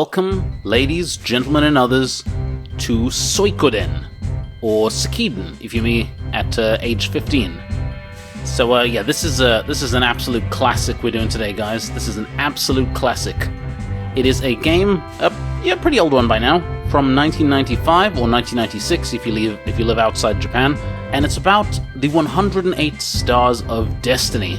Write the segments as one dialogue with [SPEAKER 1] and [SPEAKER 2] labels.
[SPEAKER 1] Welcome, ladies, gentlemen, and others, to Suikoden, or Suikoden, if you may, at age 15. So, yeah, this is an absolute classic we're doing today, guys. This is an absolute classic. It is a game, yeah, pretty old one by now, from 1995 or 1996 if you live outside Japan, and it's about the 108 Stars of Destiny,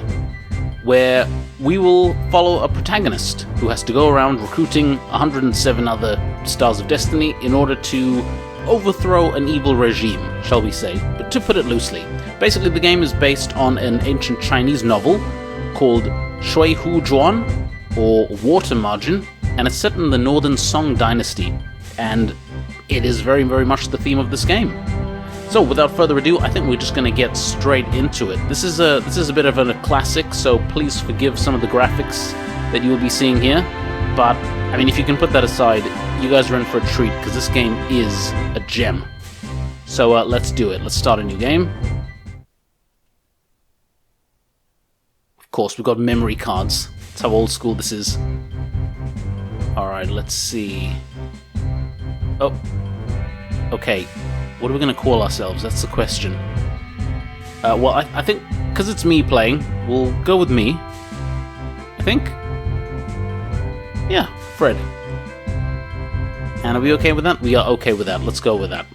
[SPEAKER 1] where we will follow a protagonist who has to go around recruiting 107 other Stars of Destiny in order to overthrow an evil regime, shall we say, but to put it loosely. Basically, the game is based on an ancient Chinese novel called Shui Hu Zhuan, or Water Margin, and it's set in the Northern Song Dynasty, and it is very, very much the theme of this game. So, without further ado, I think we're just going to get straight into it. This is a bit of a classic, so please forgive some of the graphics that you will be seeing here. But, I mean, if you can put that aside, you guys are in for a treat, because this game is a gem. So, let's do it. Let's start a new game. Of course, we've got memory cards. That's how old school this is. Alright, let's see. Oh. Okay. What are we going to call ourselves? That's the question. Well, I think, because it's me playing, we'll go with me. I think. Yeah, Fred. And are we okay with that? We are okay with that. Let's go with that.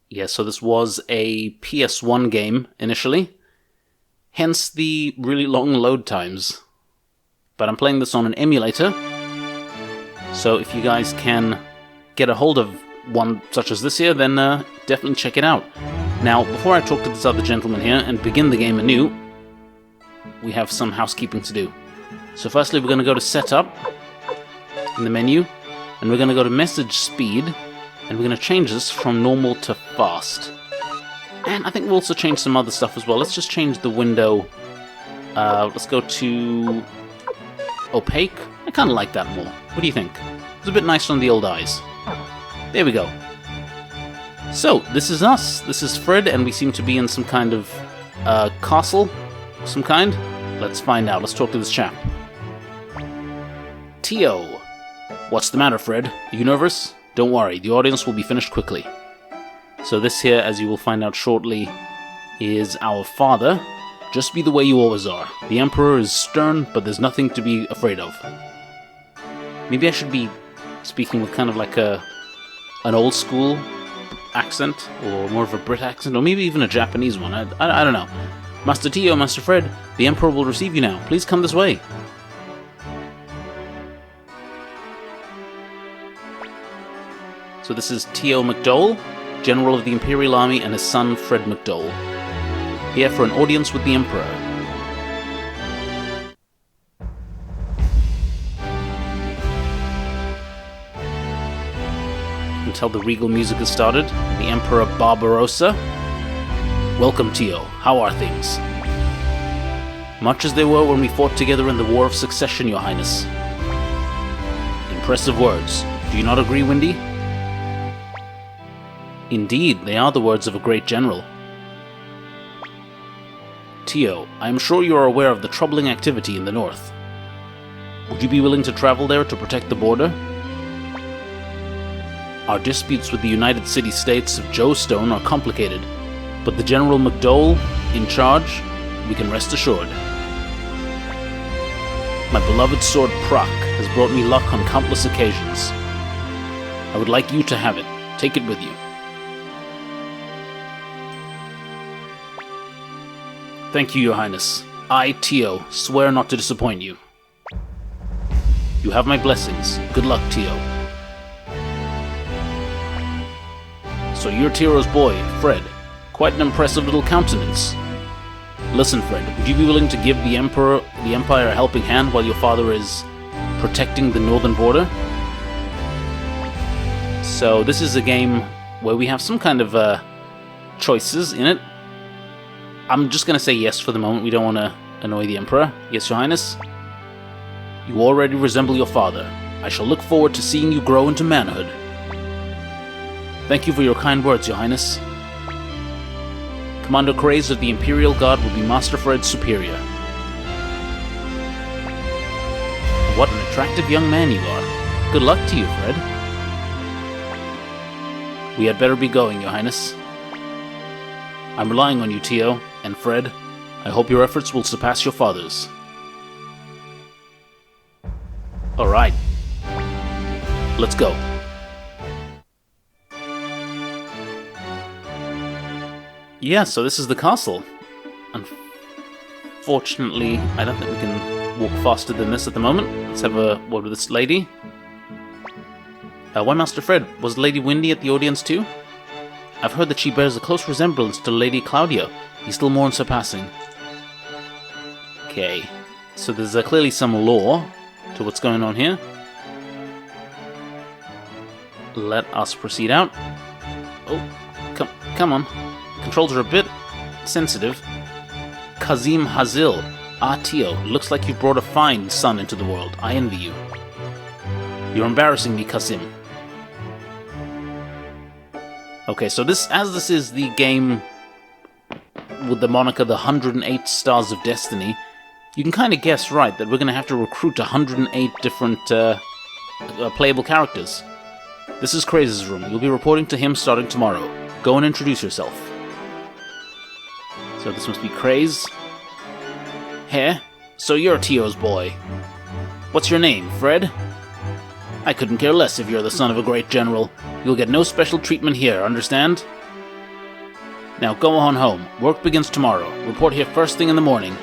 [SPEAKER 1] Yeah, so this was a PS1 game initially. Hence the really long load times. But I'm playing this on an emulator, so if you guys can get a hold of one such as this here, then definitely check it out. Now, before I talk to this other gentleman here and begin the game anew, we have some housekeeping to do. So firstly, we're going to go to Setup in the menu, and we're going to go to Message Speed, and we're going to change this from normal to fast. And I think we'll also change some other stuff as well. Let's just change the window. Let's go to opaque. I kind of like that more. What do you think? It's a bit nicer on the old eyes. There we go. So, this is us. This is Fred, and we seem to be in some kind of castle of some kind. Let's find out. Let's talk to this chap. Tio. What's the matter, Fred? Are you nervous? Don't worry, the audience will be finished quickly. So this here, as you will find out shortly, is our father. Just be the way you always are. The Emperor is stern, but there's nothing to be afraid of. Maybe I should be speaking with kind of like an old school accent, or more of a Brit accent, or maybe even a Japanese one. I don't know. Master Tio, Master Fred, the Emperor will receive you now. Please come this way. So this is Tio McDowell, General of the Imperial Army, and his son, Fred McDowell, here for an audience with the Emperor. Until the regal music has started, the Emperor Barbarossa. Welcome, Tio. How are things? Much as they were when we fought together in the War of Succession, Your Highness. Impressive words. Do you not agree, Windy? Indeed, they are the words of a great general. Tio, I am sure you are aware of the troubling activity in the north. Would you be willing to travel there to protect the border? Our disputes with the United City-States of Joestone are complicated, but the General McDowell in charge, we can rest assured. My beloved sword Proc has brought me luck on countless occasions. I would like you to have it. Take it with you. Thank you, Your Highness. I, Tio, swear not to disappoint you. You have my blessings. Good luck, Tio. So you're Tiro's boy, Fred. Quite an impressive little countenance. Listen, Fred, would you be willing to give the Empire a helping hand while your father is protecting the northern border? So this is a game where we have some kind of choices in it. I'm just going to say yes for the moment. We don't want to annoy the Emperor. Yes, Your Highness? You already resemble your father. I shall look forward to seeing you grow into manhood. Thank you for your kind words, Your Highness. Commander Craze of the Imperial Guard will be Master Fred's superior. What an attractive young man you are. Good luck to you, Fred. We had better be going, Your Highness. I'm relying on you, Tio, and Fred. I hope your efforts will surpass your father's. Alright. Let's go. Yeah, so this is the castle. Unfortunately, I don't think we can walk faster than this at the moment. Let's have a word with this lady. Why, Master Fred, was Lady Windy at the audience too? I've heard that she bears a close resemblance to Lady Claudia. He's still more unsurpassing. Okay, so there's clearly some lore to what's going on here. Let us proceed out. Oh, come on. Controls are a bit sensitive. Kazim Hazil. Ah, Tio, looks like you've brought a fine son into the world. I envy you. You're embarrassing me, Kazim. Okay, so this is the game with the moniker the 108 Stars of Destiny, you can kind of guess right that we're going to have to recruit 108 different playable characters. This is Craze's room. You'll be reporting to him starting tomorrow. Go and introduce yourself. So this must be Craze. Hey, so you're Tio's boy. What's your name, Fred? I couldn't care less if you're the son of a great general. You'll get no special treatment here, understand? Now go on home. Work begins tomorrow. Report here first thing in the morning.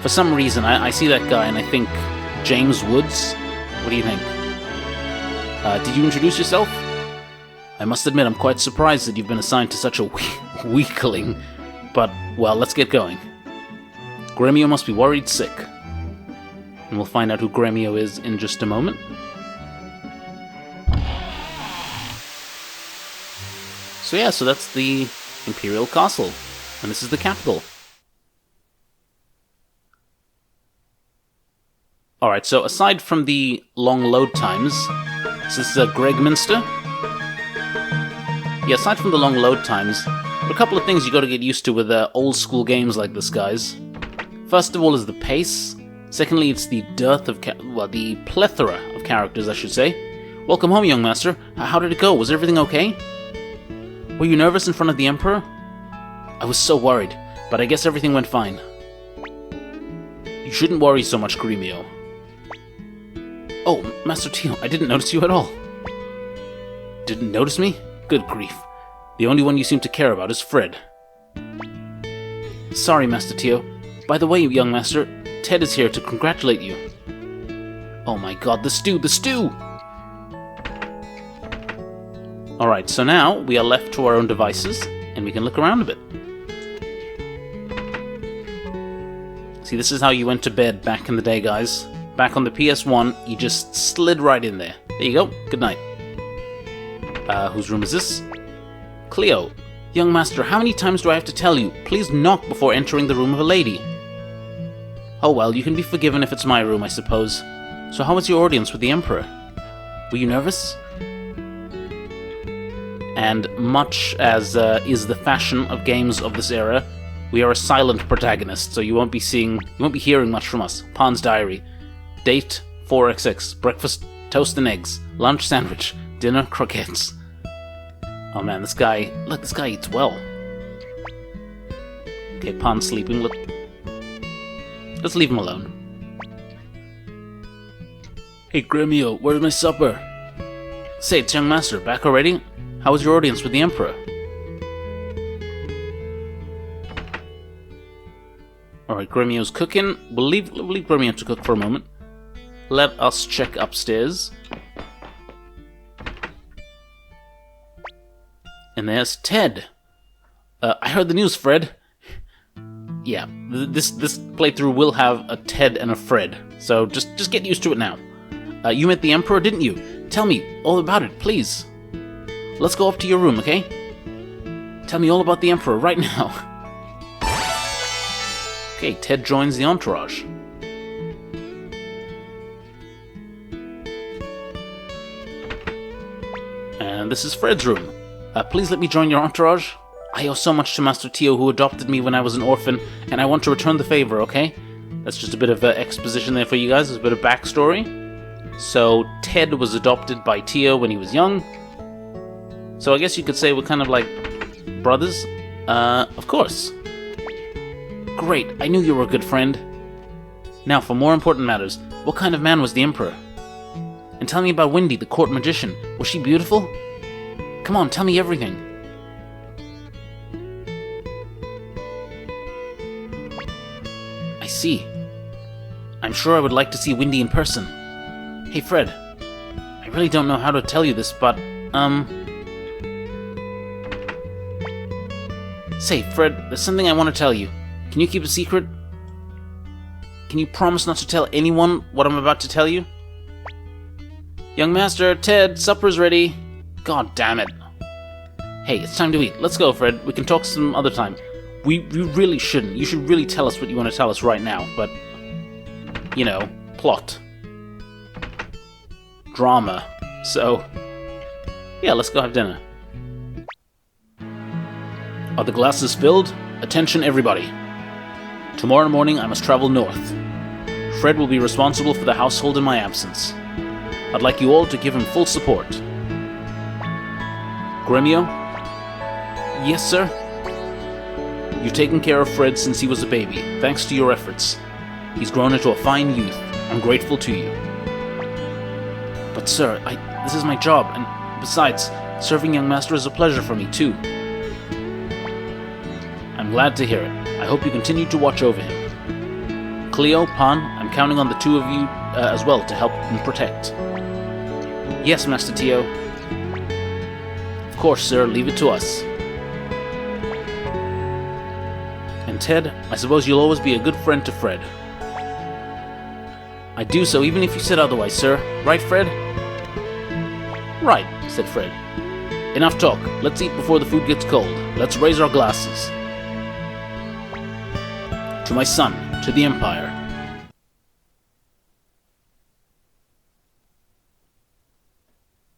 [SPEAKER 1] For some reason, I see that guy and I think James Woods. What do you think? Did you introduce yourself? I must admit I'm quite surprised that you've been assigned to such a weakling. But, well, let's get going. Gremio must be worried sick. And we'll find out who Gremio is in just a moment. So yeah, so that's the Imperial Castle. And this is the capital. Alright, so aside from the long load times, this is Gregminster. Yeah, aside from the long load times, there are a couple of things you gotta get used to with old school games like this, guys. First of all is the pace. Secondly, it's the dearth of the plethora of characters, I should say. Welcome home, young master. How did it go? Was everything okay? Were you nervous in front of the Emperor? I was so worried, but I guess everything went fine. You shouldn't worry so much, Gremio. Oh, Master Tio, I didn't notice you at all. Didn't notice me? Good grief. The only one you seem to care about is Fred. Sorry, Master Tio. By the way, young master, Ted is here to congratulate you. Oh my god, the stew! Alright, so now we are left to our own devices, and we can look around a bit. See, this is how you went to bed back in the day, guys. Back on the PS1, you just slid right in there. There you go, good night. Whose room is this? Cleo. Young master, how many times do I have to tell you? Please knock before entering the room of a lady. Oh well, you can be forgiven if it's my room, I suppose. So how was your audience with the Emperor? Were you nervous? And much as is the fashion of games of this era, we are a silent protagonist, so you won't be hearing much from us. Pan's Diary. Date 4xx. Breakfast toast and eggs. Lunch sandwich. Dinner croquettes. Oh man, this guy eats well. Okay, Pan's sleeping. Let's leave him alone. Hey Gremio, where's my supper? Say, it's young master, back already? How was your audience with the Emperor? Alright, Gremio's cooking. We'll leave Gremio to cook for a moment. Let us check upstairs. And there's Ted. I heard the news, Fred. Yeah, this playthrough will have a Ted and a Fred, so just get used to it now. You met the Emperor, didn't you? Tell me all about it, please. Let's go up to your room, okay? Tell me all about the Emperor right now. Okay, Ted joins the entourage. And this is Fred's room. Please let me join your entourage. I owe so much to Master Tio, who adopted me when I was an orphan, and I want to return the favor, okay? That's just a bit of exposition there for you guys, a bit of backstory. So, Ted was adopted by Tio when he was young. So I guess you could say we're kind of like brothers. Of course. Great, I knew you were a good friend. Now, for more important matters, what kind of man was the Emperor? And tell me about Wendy, the court magician. Was she beautiful? Come on, tell me everything. I see. I'm sure I would like to see Wendy in person. Hey, Fred. I really don't know how to tell you this, but, Say, Fred, there's something I want to tell you. Can you keep a secret? Can you promise not to tell anyone what I'm about to tell you? Young Master, Ted, supper's ready. God damn it. Hey, it's time to eat. Let's go, Fred. We can talk some other time. We really shouldn't. You should really tell us what you want to tell us right now, but... You know, plot. Drama. So... Yeah, let's go have dinner. Are the glasses filled? Attention, everybody. Tomorrow morning I must travel north. Fred will be responsible for the household in my absence. I'd like you all to give him full support. Gremio? Yes, sir? You've taken care of Fred since he was a baby, thanks to your efforts. He's grown into a fine youth. I'm grateful to you. But sir, this is my job, and besides, serving young master is a pleasure for me too. I'm glad to hear it. I hope you continue to watch over him. Cleo, Pan, I'm counting on the two of you as well to help and protect. Yes, Master Tio. Of course, sir, leave it to us. And Ted, I suppose you'll always be a good friend to Fred. I do so even if you said otherwise, sir. Right, Fred? Right, said Fred. Enough talk. Let's eat before the food gets cold. Let's raise our glasses. To my son, to the Empire.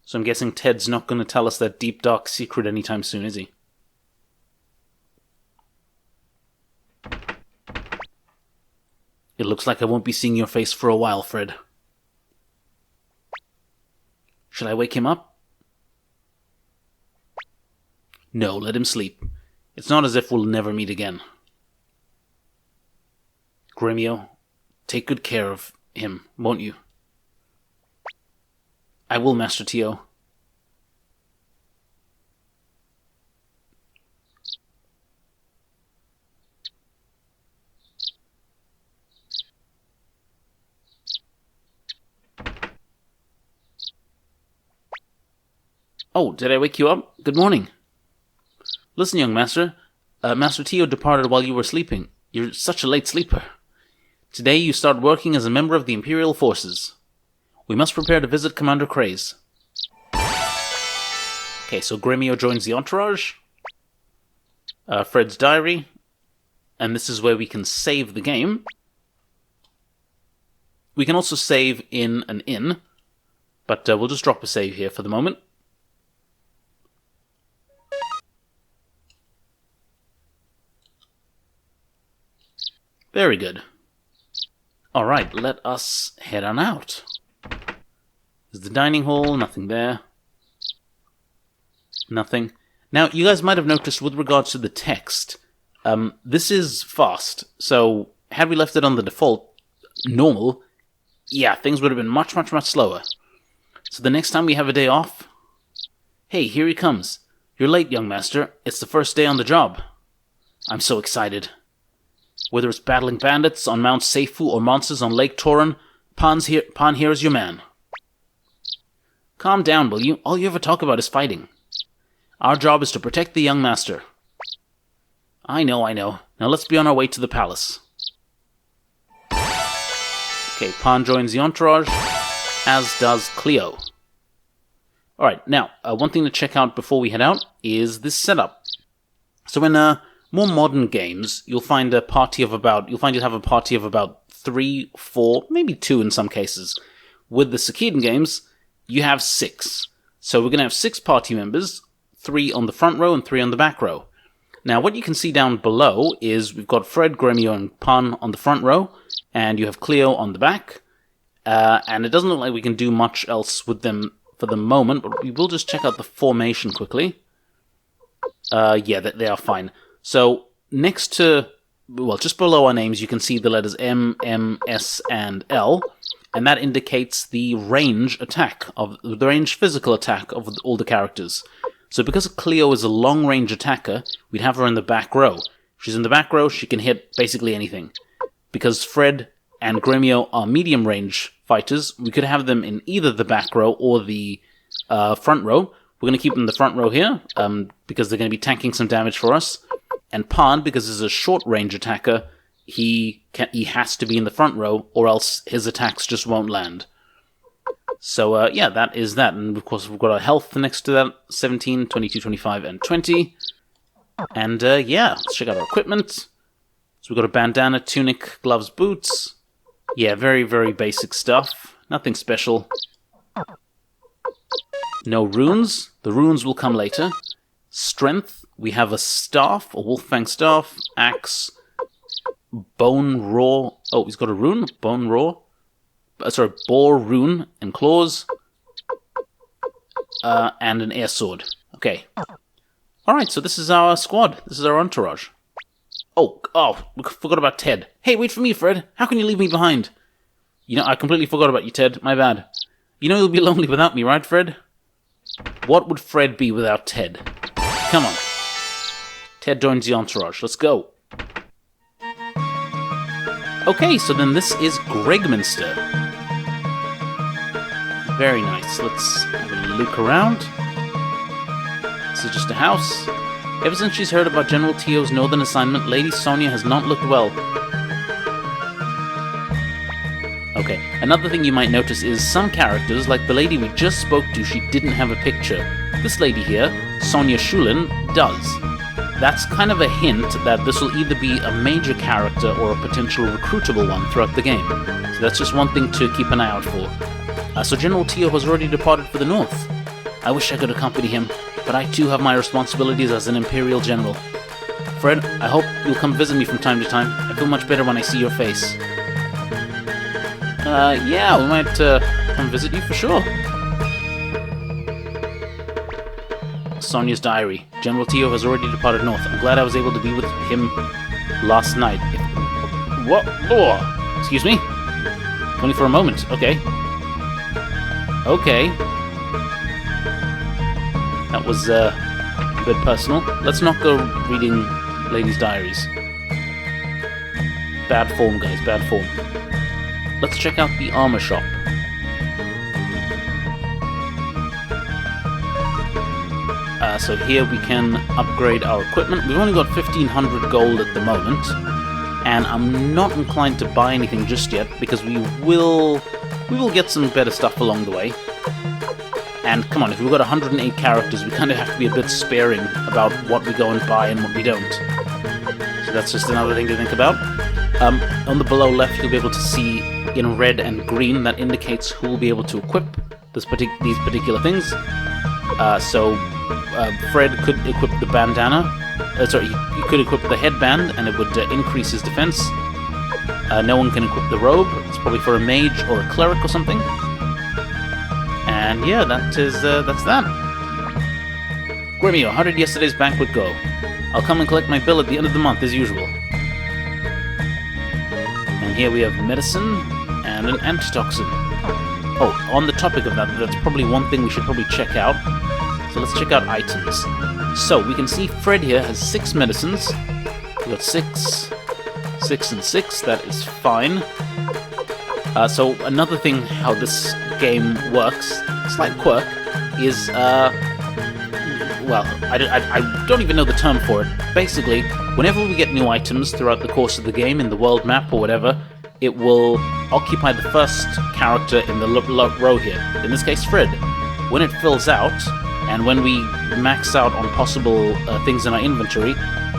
[SPEAKER 1] So I'm guessing Ted's not going to tell us that deep, dark secret anytime soon, is he? It looks like I won't be seeing your face for a while, Fred. Should I wake him up? No, let him sleep. It's not as if we'll never meet again. Gremio, take good care of him, won't you? I will, Master Tio. Oh, did I wake you up? Good morning. Listen, young master. Master Tio departed while you were sleeping. You're such a late sleeper. Today you start working as a member of the Imperial Forces. We must prepare to visit Commander Craze. Okay, so Gremio joins the entourage. Fred's diary. And this is where we can save the game. We can also save in an inn. But we'll just drop a save here for the moment. Very good. Alright, let us head on out. There's the dining hall, nothing there. Nothing. Now, you guys might have noticed with regards to the text, this is fast, so had we left it on the default, normal, yeah, things would have been much, much, much slower. So the next time we have a day off, hey, here he comes. You're late, young master. It's the first day on the job. I'm so excited. Whether it's battling bandits on Mount Seifu or monsters on Lake Toran, Pan here is your man. Calm down, will you? All you ever talk about is fighting. Our job is to protect the young master. I know. Now let's be on our way to the palace. Okay, Pan joins the entourage, as does Cleo. Alright, now, one thing to check out before we head out is this setup. So in more modern games, you'll find you'll have a party of about 3, 4, maybe 2 in some cases. With the Suikoden games, you have 6. So we're going to have 6 party members, 3 on the front row and 3 on the back row. Now, what you can see down below is we've got Fred, Gremio, and Pan on the front row, and you have Cleo on the back. And it doesn't look like we can do much else with them for the moment, but we will just check out the formation quickly. Yeah, they are fine. So, next to, well, just below our names, you can see the letters M, S, and L, and that indicates the range physical attack of all the characters. So because Cleo is a long-range attacker, we'd have her in the back row. If she's in the back row, she can hit basically anything. Because Fred and Gremio are medium-range fighters, we could have them in either the back row or the front row. We're going to keep them in the front row here, because they're going to be tanking some damage for us. And Pan, because he's a short-range attacker, he has to be in the front row, or else his attacks just won't land. So, yeah, that is that. And, of course, we've got our health next to that, 17, 22, 25, and 20. And, yeah, let's check out our equipment. So we've got a bandana, tunic, gloves, boots. Yeah, very, very basic stuff. Nothing special. No runes. The runes will come later. Strength. We have a staff, a Wolffang staff, axe, bone raw. Oh, he's got a rune. Bone raw. Sorry, boar rune and claws. And an air sword. Okay. Alright, so this is our squad. This is our entourage. Oh, we forgot about Ted. Hey, wait for me, Fred. How can you leave me behind? You know, I completely forgot about you, Ted. My bad. You know you'll be lonely without me, right, Fred? What would Fred be without Ted? Come on. Ted joins the entourage. Let's go. Okay, so then this is Gregminster. Very nice. Let's have a look around. This is just a house. Ever since she's heard about General Tio's northern assignment, Lady Sonia has not looked well. Okay, another thing you might notice is some characters, like the lady we just spoke to, she didn't have a picture. This lady here, Sonia Shulin, does. That's kind of a hint that this will either be a major character or a potential recruitable one throughout the game. So that's just one thing to keep an eye out for. So General Tio has already departed for the north. I wish I could accompany him, but I too have my responsibilities as an Imperial General. Fred, I hope you'll come visit me from time to time. I feel much better when I see your face. Yeah, we might come visit you for sure. Sonia's diary. General Tio has already departed north. I'm glad I was able to be with him last night. What? Oh, excuse me? Only for a moment. Okay. Okay. That was a bit personal. Let's not go reading ladies' diaries. Bad form, guys. Bad form. Let's check out the armor shop. So here we can upgrade our equipment. We've only got 1,500 gold at the moment, and I'm not inclined to buy anything just yet because we will get some better stuff along the way. And come on, if we've got 108 characters, we kind of have to be a bit sparing about what we go and buy and what we don't. So that's just another thing to think about. On the below left, you'll be able to see in red and green that indicates who will be able to equip these particular things. Fred could equip the bandana. He could equip the headband, and it would increase his defense. No one can equip the robe. It's probably for a mage or a cleric or something. And yeah, that's that. Gremio, how did yesterday's banquet go? I'll come and collect my bill at the end of the month, as usual. And here we have medicine and an antitoxin. Oh, on the topic of that, that's probably one thing we should probably check out. So let's check out items. So we can see Fred here has 6 medicines. We got 6, 6, and 6. That is fine. So another thing how this game works, slight quirk, is well, I don't even know the term for it. Basically, whenever we get new items throughout the course of the game in the world map or whatever, it will occupy the first character in the row here. In this case, Fred. When it fills out, and when we max out on possible things in our inventory,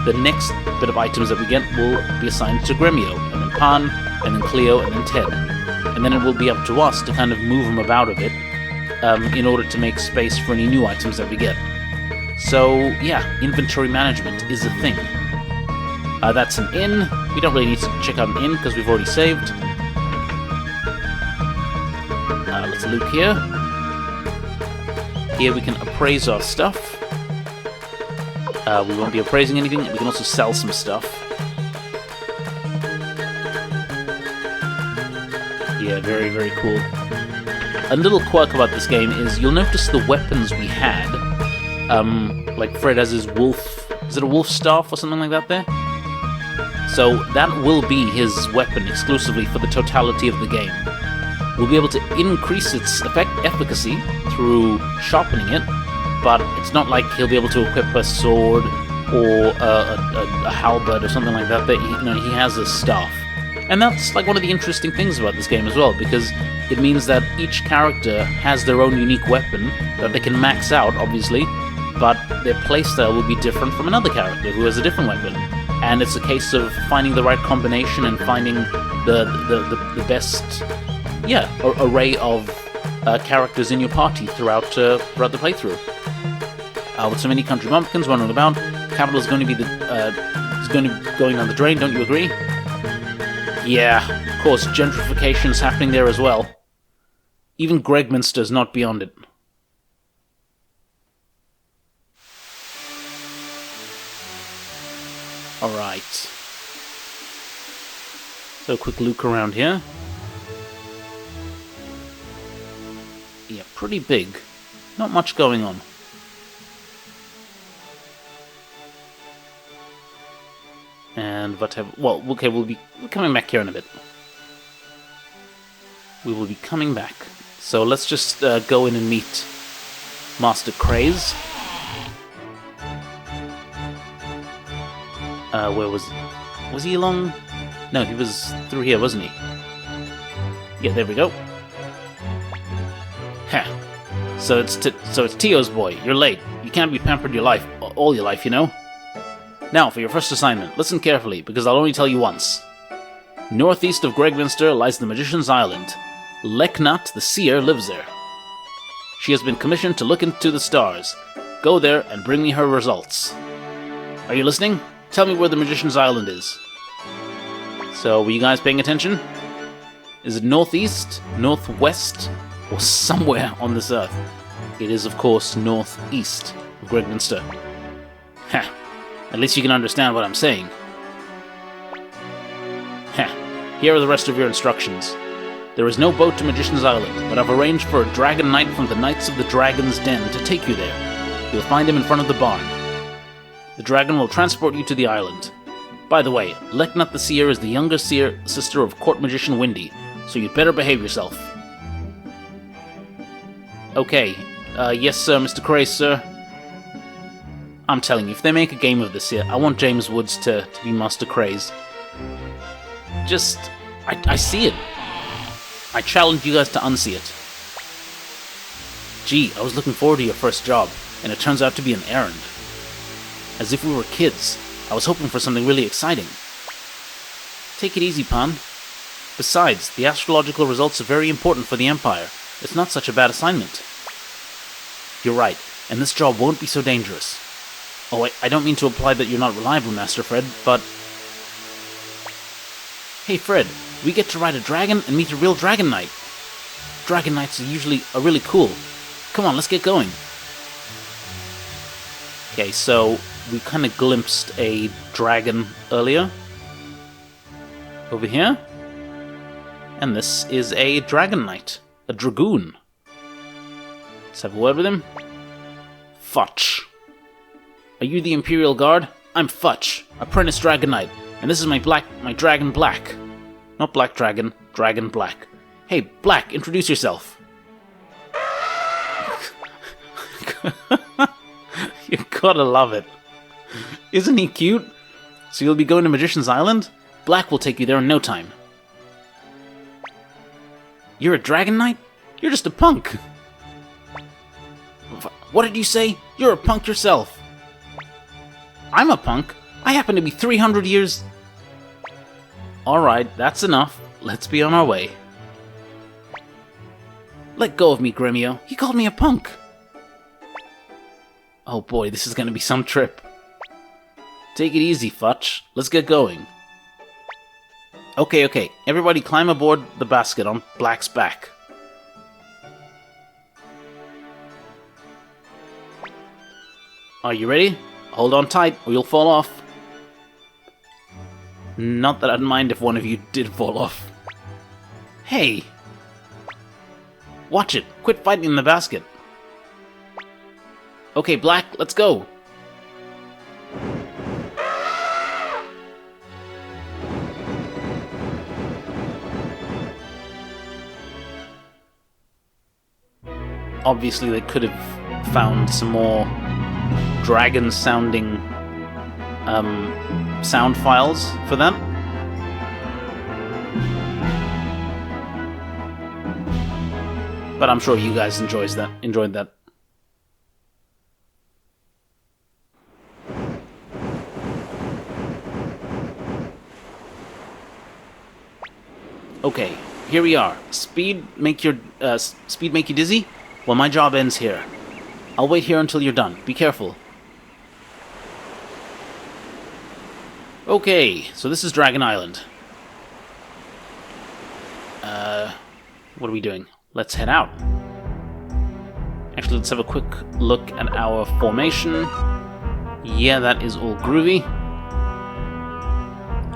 [SPEAKER 1] the next bit of items that we get will be assigned to Gremio, and then Pan, and then Cleo, and then Ted. And then it will be up to us to kind of move them about a bit in order to make space for any new items that we get. So, yeah, inventory management is a thing. That's an inn. We don't really need to check out an inn because we've already saved. Let's look here. Here we can appraise our stuff. We won't be appraising anything. We can also sell some stuff. Yeah, very, very cool. A little quirk about this game is you'll notice the weapons we had. Like Fred has his wolf... Is it a wolf staff or something like that there? So that will be his weapon exclusively for the totality of the game. We'll be able to increase its efficacy through sharpening it, but it's not like he'll be able to equip a sword or a halberd or something like that. But he has a staff. And that's like one of the interesting things about this game as well, because it means that each character has their own unique weapon that they can max out, obviously, but their playstyle will be different from another character who has a different weapon. And it's a case of finding the right combination and finding the best, array of characters in your party throughout the playthrough. With so many country bumpkins wandering about, capital is going to be going down the drain. Don't you agree? Yeah, of course, gentrification's happening there as well. Even Gregminster's not beyond it. Alright. So a quick look around here. Yeah, pretty big. Not much going on. And whatever. Well, okay, we'll be coming back here in a bit. We will be coming back. So let's just go in and meet Master Craze. Where was he along? No, he was through here, wasn't he? Yeah, there we go. Ha. So it's Tio's boy. You're late. You can't be pampered all your life, you know. Now, for your first assignment, listen carefully, because I'll only tell you once. Northeast of Gregminster lies the Magician's Island. Leknat, the seer, lives there. She has been commissioned to look into the stars. Go there and bring me her results. Are you listening? Tell me where the Magician's Island is. So, were you guys paying attention? Is it northeast, northwest, or somewhere on this earth? It is, of course, northeast of Gregminster. Ha! At least you can understand what I'm saying. Heh, here are the rest of your instructions. There is no boat to Magician's Island, but I've arranged for a dragon knight from the Knights of the Dragon's Den to take you there. You'll find him in front of the barn. The dragon will transport you to the island. By the way, Leknat the Seer is the younger sister of Court Magician Windy, so you'd better behave yourself. Okay, yes sir, Mr. Craze, sir. I'm telling you, if they make a game of this here, I want James Woods to be Master Craze. Just, I see it. I challenge you guys to unsee it. Gee, I was looking forward to your first job, and it turns out to be an errand. As if we were kids, I was hoping for something really exciting. Take it easy, Pan. Besides, the astrological results are very important for the Empire. It's not such a bad assignment. You're right, and this job won't be so dangerous. Oh, I don't mean to imply that you're not reliable, Master Fred, but... Hey, Fred, we get to ride a dragon and meet a real Dragon Knight. Dragon Knights are really cool. Come on, let's get going. Okay, so we kind of glimpsed a dragon earlier. Over here. And this is a Dragon Knight. A Dragoon. Let's have a word with him. Futch. Are you the Imperial Guard? I'm Futch, apprentice Dragon Knight, and this is my Dragon Black. Not Black Dragon, Dragon Black. Hey, Black, introduce yourself. You gotta love it. Isn't he cute? So you'll be going to Magician's Island? Black will take you there in no time. You're a Dragon Knight? You're just a punk. What did you say? You're a punk yourself. I'm a punk. I happen to be 300 years... Alright, that's enough. Let's be on our way. Let go of me, Gremio. He called me a punk. Oh boy, this is gonna be some trip. Take it easy, Futch. Let's get going. Okay, everybody climb aboard the basket on Black's back. Are you ready? Hold on tight or you'll fall off. Not that I'd mind if one of you did fall off. Hey! Watch it! Quit fighting in the basket! Okay, Black, let's go! Obviously, they could have found some more dragon-sounding sound files for that. But I'm sure you guys enjoyed that. Okay, here we are. Speed make you dizzy? Well, my job ends here. I'll wait here until you're done. Be careful. Okay, so this is Dragon Island. What are we doing? Let's head out. Actually, let's have a quick look at our formation. Yeah, that is all groovy.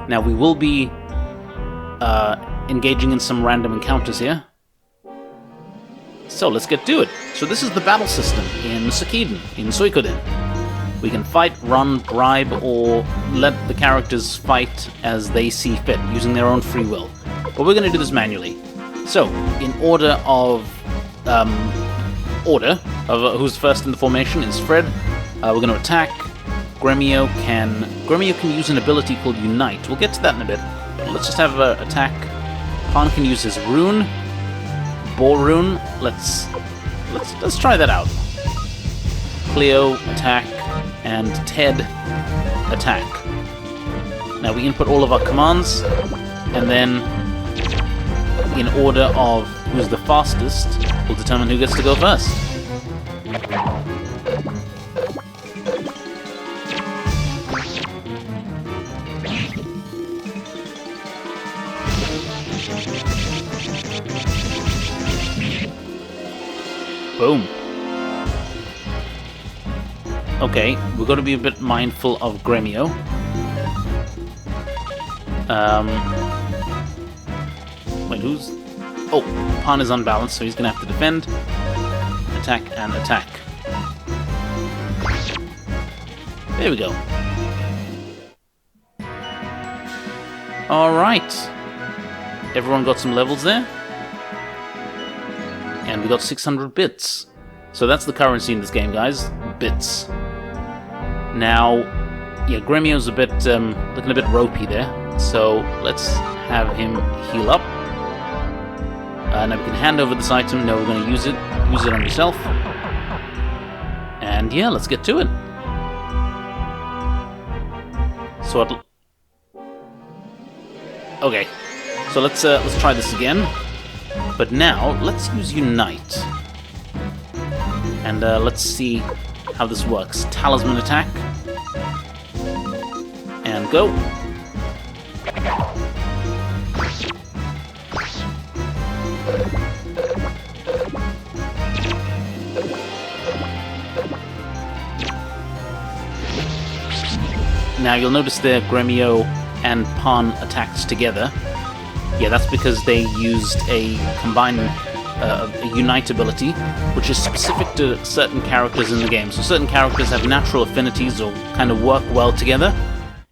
[SPEAKER 1] Now, we will be engaging in some random encounters here. So, let's get to it. So this is the battle system in Suikoden, in Suikoden. We can fight, run, bribe, or let the characters fight as they see fit, using their own free will. But we're going to do this manually. So, in order of who's first in the formation is Fred. We're going to attack. Gremio can use an ability called Unite. We'll get to that in a bit. Let's just have an attack. Pan can use his rune. Ball rune. Let's try that out. Cleo attack and Ted attack. Now we input all of our commands, and then in order of who's the fastest, we'll determine who gets to go first. Boom. Okay, we've got to be a bit mindful of Gremio. Wait, who's... Oh, Pan is unbalanced, so he's going to have to defend. Attack and attack. There we go. Alright. Everyone got some levels there. And we got 600 bits. So that's the currency in this game, guys. Bits. Now, yeah, Gremio's a bit, looking a bit ropey there. So let's have him heal up. Now we can hand over this item. No, we're going to use it. Use it on yourself. And yeah, let's get to it. So okay. So let's try this again. But now let's use Unite. And let's see how this works. Talisman attack. And go. Now you'll notice there Gremio and Pan attacked together. Yeah, that's because they used a combined a Unite ability, which is specific to certain characters in the game. So certain characters have natural affinities or kind of work well together,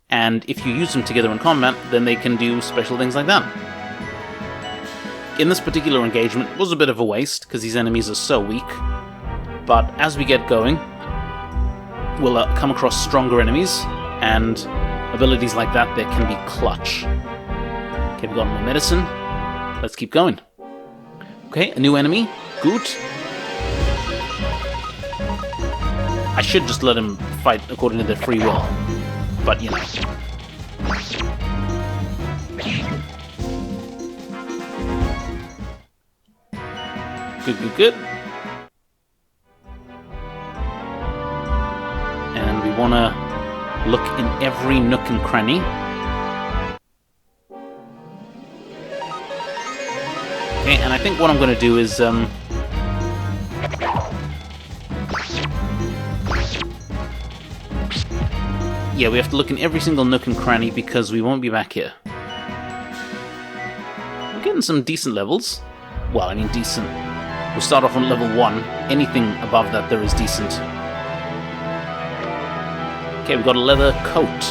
[SPEAKER 1] and if you use them together in combat, then they can do special things like that. In this particular engagement, it was a bit of a waste, because these enemies are so weak, but as we get going, we'll come across stronger enemies, and abilities like that can be clutch. Okay, we've got more medicine. Let's keep going. Okay, a new enemy. Good. I should just let him fight according to their free will. But, you know. Good. want to look in every nook and cranny. Okay, and I think what I'm going to do is... yeah, we have to look in every single nook and cranny because we won't be back here. We're getting some decent levels. Well, I mean decent. We'll start off on level 1. Anything above that there is decent. Okay, we've got a leather coat.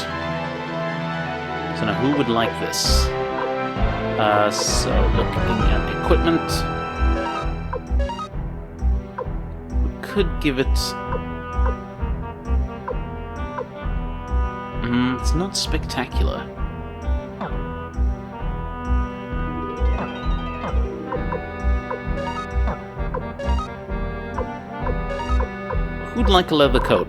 [SPEAKER 1] So now who would like this? So looking at equipment. We could give it... it's not spectacular. Who'd like a leather coat?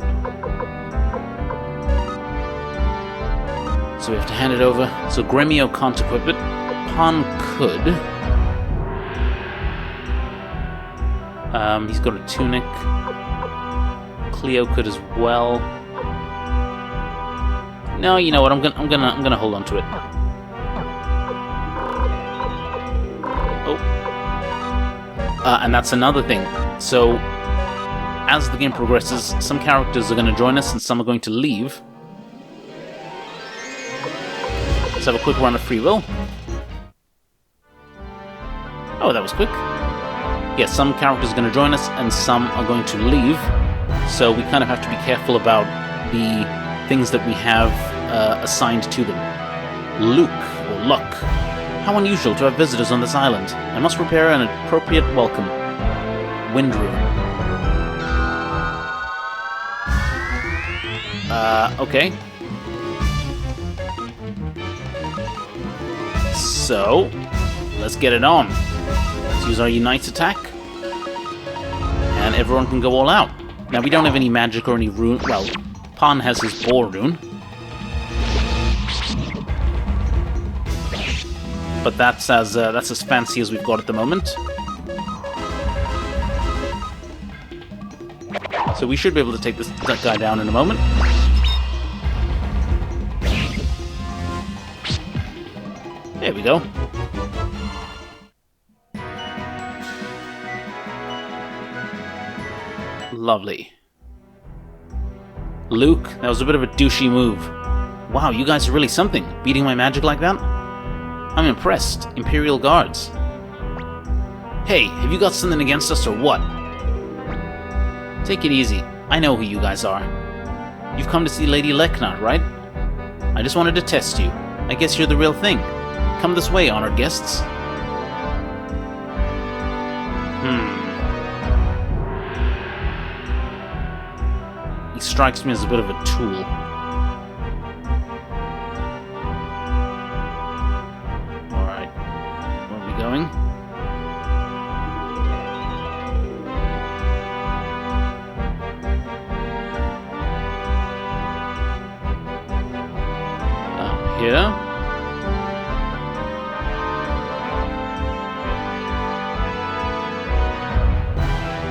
[SPEAKER 1] So we have to hand it over. So Gremio can't equip it. Pan could. He's got a tunic. Cleo could as well. No, you know what? I'm gonna hold on to it. Oh, and that's another thing. So, as the game progresses, some characters are going to join us, and some are going to leave. Let's have a quick run of free will. Oh, that was quick. Yeah, some characters are going to join us, and some are going to leave. So we kind of have to be careful about the things that we have assigned to them. Luke, or Luck. How unusual to have visitors on this island. I must prepare an appropriate welcome. Wind Rune. Okay. So, let's get it on. Let's use our Unite attack. And everyone can go all out. Now, we don't have any magic or any rune. Well, Pan has his Boar rune. But that's as fancy as we've got at the moment. So we should be able to take that guy down in a moment. There we go. Lovely. Luke, that was a bit of a douchey move. Wow, you guys are really something, beating my magic like that? I'm impressed. Imperial Guards. Hey, have you got something against us or what? Take it easy. I know who you guys are. You've come to see Lady Lekna, right? I just wanted to test you. I guess you're the real thing. Come this way, honored guests. He strikes me as a bit of a tool. Alright. Where are we going? Here.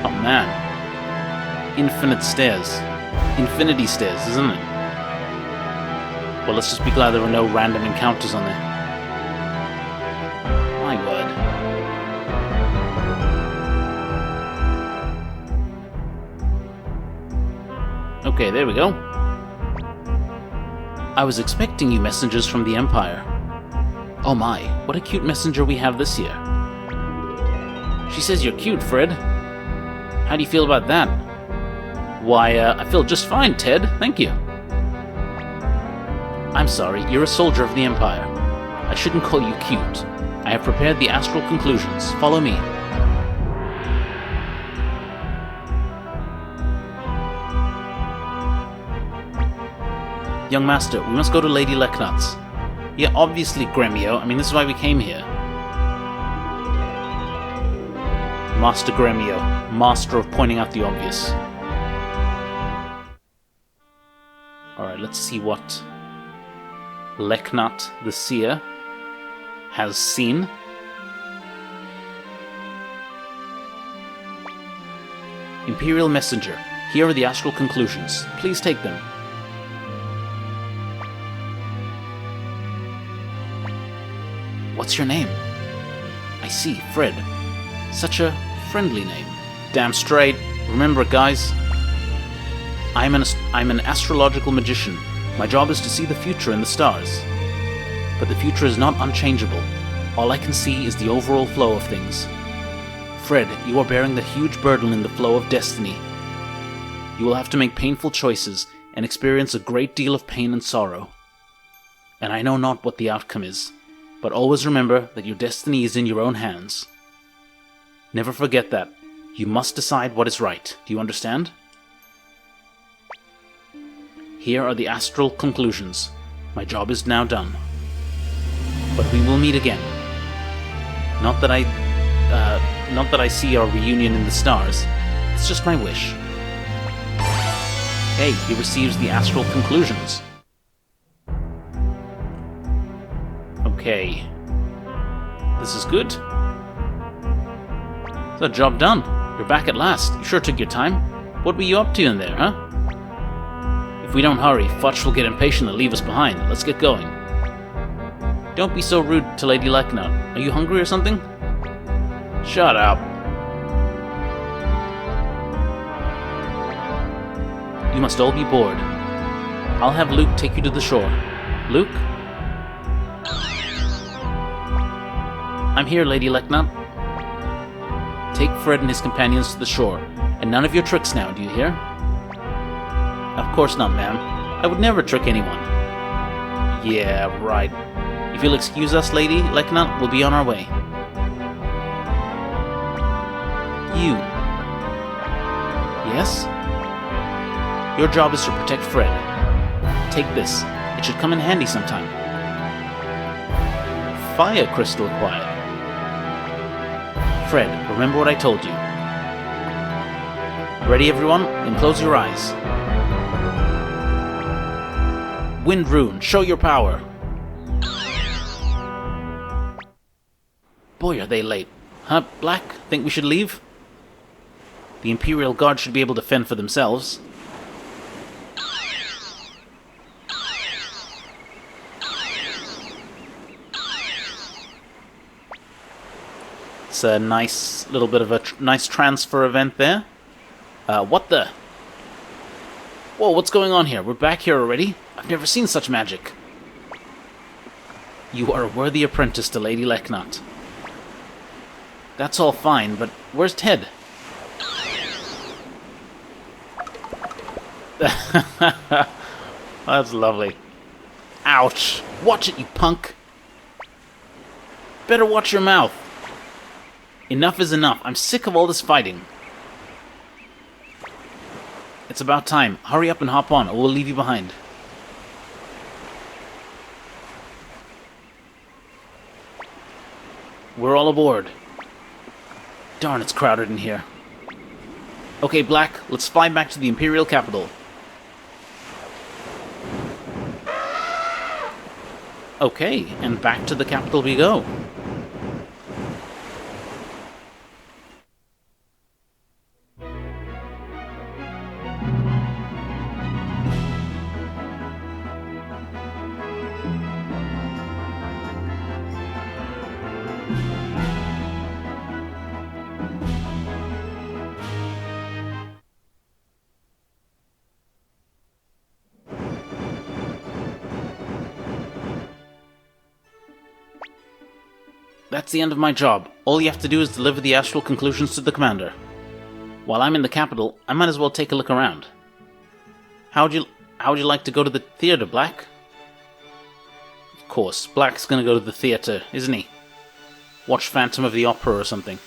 [SPEAKER 1] Oh man. Infinite stairs. Infinity stairs, isn't it? Well, let's just be glad there were no random encounters on there. My word. Okay, there we go. I was expecting you messengers from the Empire. Oh my, what a cute messenger we have this year. She says you're cute, Fred. How do you feel about that? Why, I feel just fine, Ted. Thank you. I'm sorry, you're a soldier of the Empire. I shouldn't call you cute. I have prepared the astral conclusions. Follow me. Young master, we must go to Lady Leknat's. Yeah, obviously, Gremio. I mean, this is why we came here. Master Gremio, master of pointing out the obvious. Alright, let's see what Leknat the Seer has seen. Imperial Messenger, here are the astral conclusions. Please take them. What's your name? I see, Fred. Such a friendly name. Damn straight. Remember, guys, I'm an astrological magician. My job is to see the future in the stars. But the future is not unchangeable. All I can see is the overall flow of things. Fred, you are bearing the huge burden in the flow of destiny. You will have to make painful choices and experience a great deal of pain and sorrow. And I know not what the outcome is, but always remember that your destiny is in your own hands. Never forget that. You must decide what is right. Do you understand? Here are the astral conclusions. My job is now done. But we will meet again. Not that I see our reunion in the stars. It's just my wish. Hey, he receives the astral conclusions. Okay. This is good. So, job done. You're back at last. You sure took your time. What were you up to in there, huh? If we don't hurry, Futch will get impatient and leave us behind. Let's get going. Don't be so rude to Lady Lecknut. Are you hungry or something? Shut up. You must all be bored. I'll have Luke take you to the shore. Luke? I'm here, Lady Lecknut. Take Fred and his companions to the shore. And none of your tricks now, do you hear? Of course not, ma'am. I would never trick anyone. Yeah, right. If you'll excuse us, Lady Lecknut, we'll be on our way. You. Yes? Your job is to protect Fred. Take this. It should come in handy sometime. Fire crystal acquired. Fred, remember what I told you. Ready, everyone? Then close your eyes. Wind Rune, show your power. Boy, are they late. Huh, Black? Think we should leave? The Imperial Guard should be able to fend for themselves. It's a nice little bit of a nice transfer event there. What the? Whoa, what's going on here? We're back here already? I've never seen such magic. You are a worthy apprentice to Lady Lecknut. That's all fine, but where's Ted? That's lovely. Ouch! Watch it, you punk! Better watch your mouth. Enough is enough. I'm sick of all this fighting. It's about time. Hurry up and hop on, or we'll leave you behind. We're all aboard. Darn, it's crowded in here. Okay, Black, let's fly back to the Imperial capital. Okay, and back to the capital we go. That's the end of my job. All you have to do is deliver the astral conclusions to the commander. While I'm in the capital, I might as well take a look around. How would you like to go to the theater, Black? Of course, Black's gonna go to the theater, isn't he? Watch Phantom of the Opera or something.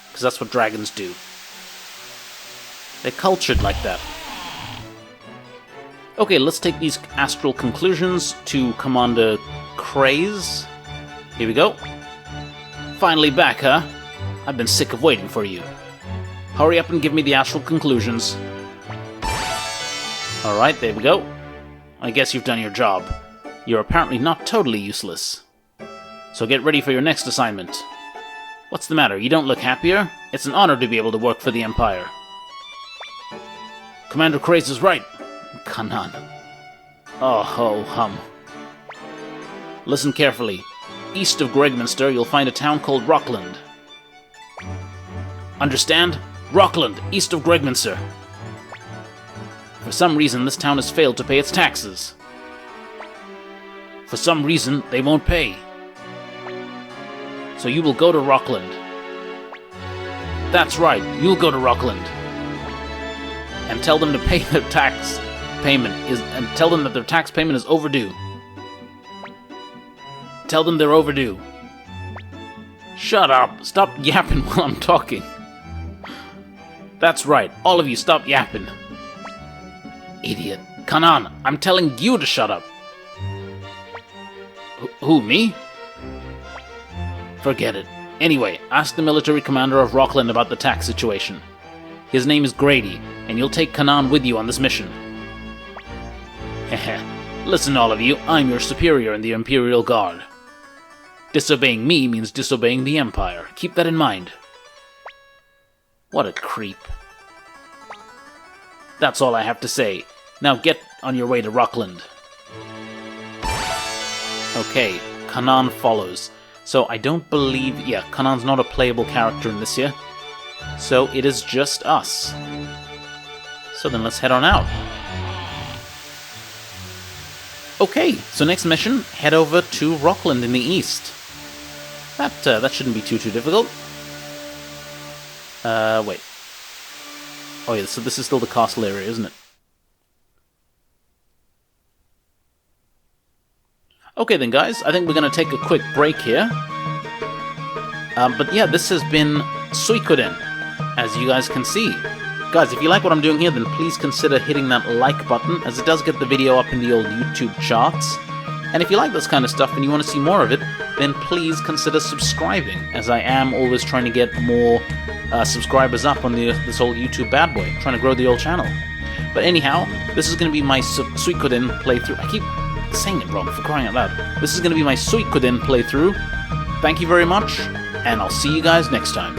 [SPEAKER 1] Because that's what dragons do. They're cultured like that. Okay, let's take these astral conclusions to Commander Craze. Here we go. Finally back, huh? I've been sick of waiting for you. Hurry up and give me the astral conclusions. Alright, there we go. I guess you've done your job. You're apparently not totally useless. So get ready for your next assignment. What's the matter? You don't look happier? It's an honor to be able to work for the Empire. Commander Craze is right. Kanan. Oh ho hum. Listen carefully. east of Gregminster, you'll find a town called Rockland. Understand? Rockland, east of Gregminster. For some reason, this town has failed to pay its taxes. For some reason, they won't pay. So you will go to Rockland. That's right, you'll go to Rockland. And tell them to pay their tax payment and tell them that their tax payment is overdue. Tell them they're overdue. Shut up! Stop yapping while I'm talking. That's right, all of you stop yapping. Idiot. Kanan, I'm telling you to shut up. Who, me? Forget it. Anyway, ask the military commander of Rockland about the tax situation. His name is Grady, and you'll take Kanan with you on this mission. Heh. Listen, all of you, I'm your superior in the Imperial Guard. Disobeying me means disobeying the Empire. Keep that in mind. What a creep. That's all I have to say. Now get on your way to Rockland. Okay, Kanan follows. So I don't believe... yeah, Kanan's not a playable character in this year. So it is just us. So then let's head on out. Okay, so next mission, head over to Rockland in the east. That shouldn't be too difficult. Wait. Oh yeah, so this is still the castle area, isn't it? Okay then guys, I think we're going to take a quick break here. But yeah, this has been Suikoden, as you guys can see. Guys, if you like what I'm doing here, then please consider hitting that like button, as it does get the video up in the old YouTube charts. And if you like this kind of stuff and you want to see more of it, then please consider subscribing, as I am always trying to get more subscribers up on this old YouTube bad boy, trying to grow the old channel. But anyhow, this is going to be my Suikoden playthrough. I keep saying it wrong, for crying out loud. This is going to be my Suikoden playthrough. Thank you very much, and I'll see you guys next time.